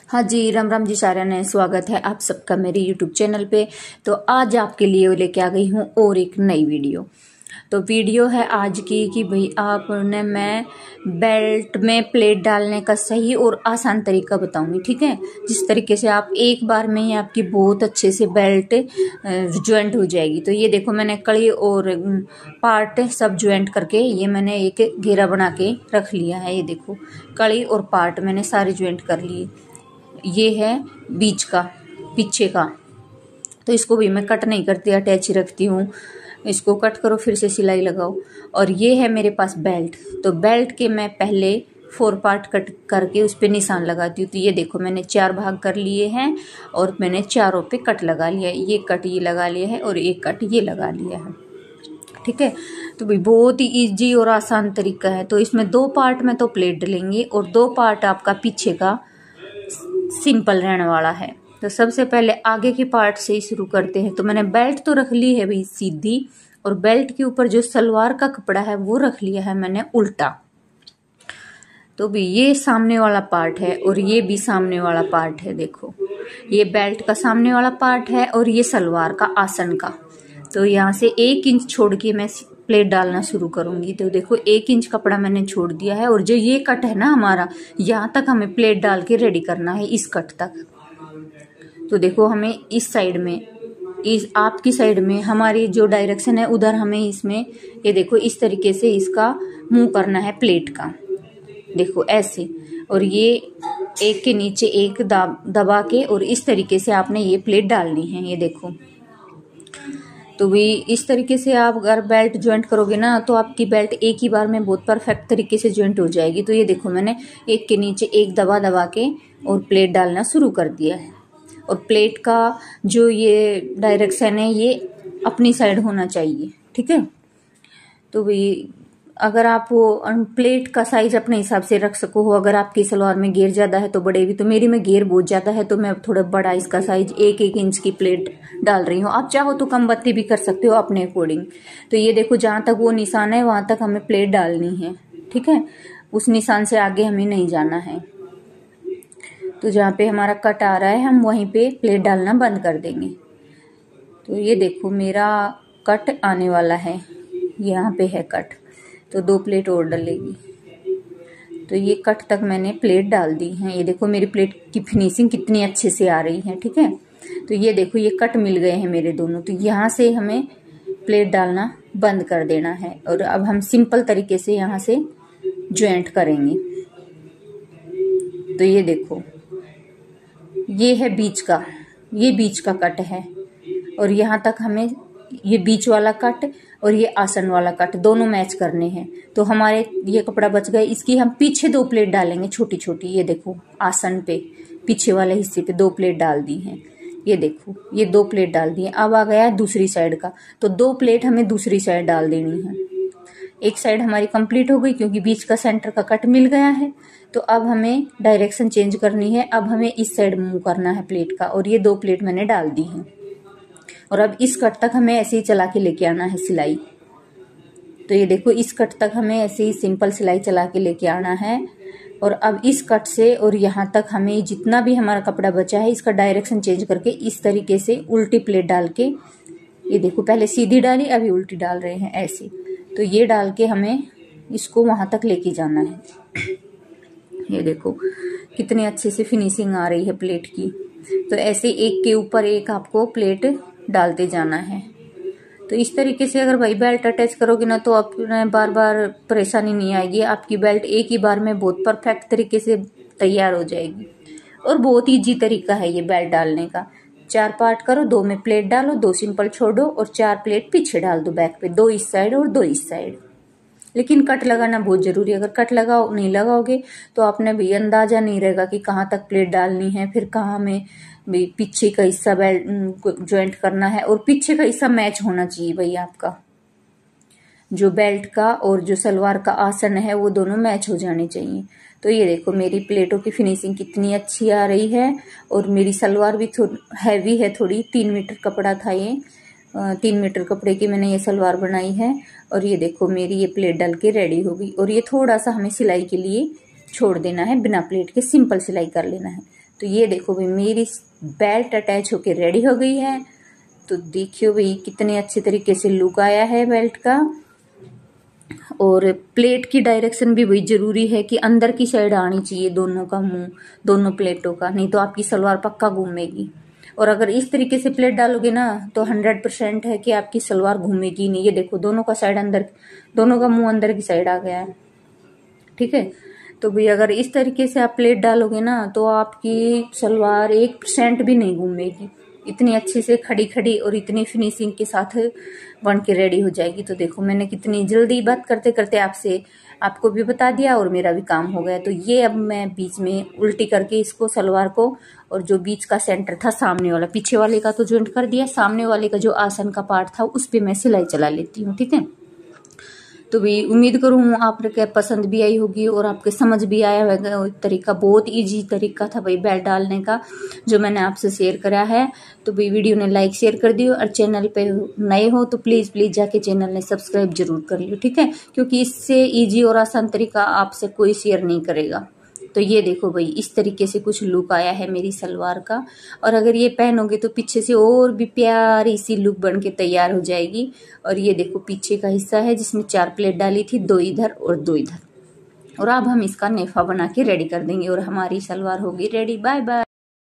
हाँ जी, राम राम जी सारा ने स्वागत है आप सबका मेरे यूट्यूब चैनल पे। तो आज आपके लिए लेके आ गई हूँ और एक नई वीडियो। तो वीडियो है आज की कि भाई आपने मैं बेल्ट में प्लेट डालने का सही और आसान तरीका बताऊंगी, ठीक है। जिस तरीके से आप एक बार में ही आपकी बहुत अच्छे से बेल्ट ज्वाइंट हो जाएगी। तो ये देखो, मैंने कड़ी और पार्ट सब ज्वाइंट करके ये मैंने एक घेरा बना के रख लिया है। ये देखो, कड़ी और पार्ट मैंने सारे ज्वाइंट कर लिए। ये है बीच का, पीछे का। तो इसको भी मैं कट नहीं करती, अटैच ही रखती हूँ। इसको कट करो, फिर से सिलाई लगाओ। और ये है मेरे पास बेल्ट। तो बेल्ट के मैं पहले 4 पार्ट कट करके उस पर निशान लगाती हूँ। तो ये देखो, मैंने 4 भाग कर लिए हैं और मैंने चारों पे कट लगा लिया है। ये कट ये लगा लिया है और एक कट ये लगा लिया है, ठीक है। तो भाई बहुत ही इजी और आसान तरीका है। तो इसमें 2 पार्ट में तो प्लेट डलेंगे और 2 पार्ट आपका पीछे का सिंपल रहने वाला है। तो सबसे पहले आगे के पार्ट से ही शुरू करते हैं। तो मैंने बेल्ट तो रख ली है भाई सीधी, और बेल्ट के ऊपर जो सलवार का कपड़ा है वो रख लिया है मैंने उल्टा। तो भी ये सामने वाला पार्ट है और ये भी सामने वाला पार्ट है। देखो, ये बेल्ट का सामने वाला पार्ट है और ये सलवार का आसन का। तो यहाँ से 1 इंच छोड़ के मैं प्लेट डालना शुरू करूंगी। तो देखो, 1 इंच कपड़ा मैंने छोड़ दिया है और जो ये कट है ना हमारा, यहाँ तक हमें प्लेट डाल के रेडी करना है, इस कट तक। तो देखो, हमें इस साइड में, इस आपकी साइड में हमारी जो डायरेक्शन है उधर हमें इसमें, ये देखो इस तरीके से इसका मुंह करना है प्लेट का। देखो ऐसे, और ये एक के नीचे एक दबा के और इस तरीके से आपने ये प्लेट डालनी है। ये देखो, तो भी इस तरीके से आप अगर बेल्ट ज्वाइंट करोगे ना तो आपकी बेल्ट एक ही बार में बहुत परफेक्ट तरीके से ज्वाइंट हो जाएगी। तो ये देखो, मैंने एक के नीचे एक दबा के और प्लेट डालना शुरू कर दिया है। और प्लेट का जो ये डायरेक्शन है ये अपनी साइड होना चाहिए, ठीक है। तो भाई अगर आप वो प्लेट का साइज अपने हिसाब से रख सको हो, अगर आपकी सलवार में घेर ज्यादा है तो बढ़ेगी। तो मेरी में घेर बहुत ज्यादा है तो मैं थोड़ा बड़ा इसका साइज 1-1 इंच की प्लेट डाल रही हूँ। आप चाहो तो कम बत्ती भी कर सकते हो अपने अकॉर्डिंग। तो ये देखो, जहां तक वो निशान है वहां तक हमें प्लेट डालनी है, ठीक है। उस निशान से आगे हमें नहीं जाना है। तो जहाँ पे हमारा कट आ रहा है हम वहीं पे प्लेट डालना बंद कर देंगे। तो ये देखो, मेरा कट आने वाला है, यहाँ पे है कट। तो 2 प्लेट और डलेगी। तो ये कट तक मैंने प्लेट डाल दी है। ये देखो, मेरी प्लेट की फिनिशिंग कितनी अच्छे से आ रही है, ठीक है। तो ये देखो, ये कट मिल गए हैं मेरे दोनों। तो यहाँ से हमें प्लेट डालना बंद कर देना है और अब हम सिंपल तरीके से यहाँ से ज्वाइंट करेंगे। तो ये देखो, ये है बीच का, ये बीच का कट है और यहाँ तक हमें ये बीच वाला कट और ये आसन वाला कट दोनों मैच करने हैं। तो हमारे ये कपड़ा बच गए। इसकी हम पीछे 2 प्लेट डालेंगे छोटी छोटी। ये देखो, आसन पे पीछे वाले हिस्से पे 2 प्लेट डाल दी हैं। ये देखो, ये 2 प्लेट डाल दी है। अब आ गया दूसरी साइड का, तो 2 प्लेट हमें दूसरी साइड डाल देनी है। एक साइड हमारी कंप्लीट हो गई क्योंकि बीच का सेंटर का कट मिल गया है। तो अब हमें डायरेक्शन चेंज करनी है। अब हमें इस साइड मूव करना है प्लेट का, और ये 2 प्लेट मैंने डाल दी है। और अब इस कट तक हमें ऐसे ही चला के लेके आना है सिलाई। तो ये देखो, इस कट तक हमें ऐसे ही सिंपल सिलाई चला के लेके आना है। और अब इस कट से और यहाँ तक हमें जितना भी हमारा कपड़ा बचा है इसका डायरेक्शन चेंज करके इस तरीके से उल्टी प्लेट डाल के, ये देखो पहले सीधी डाली अभी उल्टी डाल रहे हैं ऐसे। तो ये डाल के हमें इसको वहां तक लेके जाना है। ये देखो कितनी अच्छे से फिनिशिंग आ रही है प्लेट की। तो ऐसे एक के ऊपर एक आपको प्लेट डालते जाना है। तो इस तरीके से अगर भाई बेल्ट अटैच करोगे ना तो आपने बार बार परेशानी नहीं आएगी। आपकी बेल्ट एक ही बार में बहुत परफेक्ट तरीके से तैयार हो जाएगी। और बहुत ईजी तरीका है ये बेल्ट डालने का। 4 पार्ट करो, 2 में प्लेट डालो, 2 सिंपल छोड़ो और 4 प्लेट पीछे डाल दो बैक पे, 2 इस साइड और 2 इस साइड। लेकिन कट लगाना बहुत जरूरी है। अगर कट नहीं लगाओगे तो आपने भी अंदाजा नहीं रहेगा कि कहाँ तक प्लेट डालनी है, फिर कहाँ में भी पीछे का हिस्सा बेल्ट ज्वाइंट करना है। और पीछे का हिस्सा मैच होना चाहिए भाई, आपका जो बेल्ट का और जो सलवार का आसन है वो दोनों मैच हो जाने चाहिए। तो ये देखो, मेरी प्लेटों की फिनिशिंग कितनी अच्छी आ रही है। और मेरी सलवार भी हैवी है थोड़ी, 3 मीटर कपड़ा था ये, 3 मीटर कपड़े की मैंने ये सलवार बनाई है। और ये देखो, मेरी ये प्लेट डल के रेडी हो गई। और ये थोड़ा सा हमें सिलाई के लिए छोड़ देना है, बिना प्लेट के सिंपल सिलाई कर लेना है। तो ये देखो भाई मेरी बेल्ट अटैच होके रेडी हो गई है। तो देखियो भाई कितने अच्छे तरीके से लुक आया है बेल्ट का। और प्लेट की डायरेक्शन भी वही जरूरी है कि अंदर की साइड आनी चाहिए दोनों का मुंह, दोनों प्लेटों का, नहीं तो आपकी सलवार पक्का घूमेगी। और अगर इस तरीके से प्लेट डालोगे ना तो 100% है कि आपकी सलवार घूमेगी नहीं। ये देखो दोनों का साइड अंदर, दोनों का मुंह अंदर की साइड आ गया है, ठीक है। तो भाई अगर इस तरीके से आप प्लेट डालोगे ना तो आपकी सलवार 1% भी नहीं घूमेगी, इतनी अच्छे से खड़ी खड़ी और इतनी फिनिशिंग के साथ बन के रेडी हो जाएगी। तो देखो मैंने कितनी जल्दी बात करते करते आपको भी बता दिया और मेरा भी काम हो गया। तो ये अब मैं बीच में उल्टी करके इसको सलवार को, और जो बीच का सेंटर था सामने वाला, पीछे वाले का तो जॉइंट कर दिया, सामने वाले का जो आसन का पार्ट था उस पे मैं सिलाई चला लेती हूँ, ठीक है। तो भी उम्मीद करूँ आपके पसंद भी आई होगी और आपके समझ भी आया होगा। तरीका बहुत इजी तरीका था भाई बेल्ट डालने का, जो मैंने आपसे शेयर करा है। तो भाई वीडियो ने लाइक शेयर कर दियो, और चैनल पे नए हो तो प्लीज़ जाके चैनल ने सब्सक्राइब जरूर कर लियो, ठीक है, क्योंकि इससे इजी और आसान तरीका आपसे कोई शेयर नहीं करेगा। तो ये देखो भाई इस तरीके से कुछ लुक आया है मेरी सलवार का। और अगर ये पहनोगे तो पीछे से और भी प्यारी सी लुक बन के तैयार हो जाएगी। और ये देखो पीछे का हिस्सा है जिसमें 4 प्लेट डाली थी, 2 इधर और 2 इधर। और अब हम इसका नेफा बना के रेडी कर देंगे और हमारी सलवार होगी रेडी। Bye bye.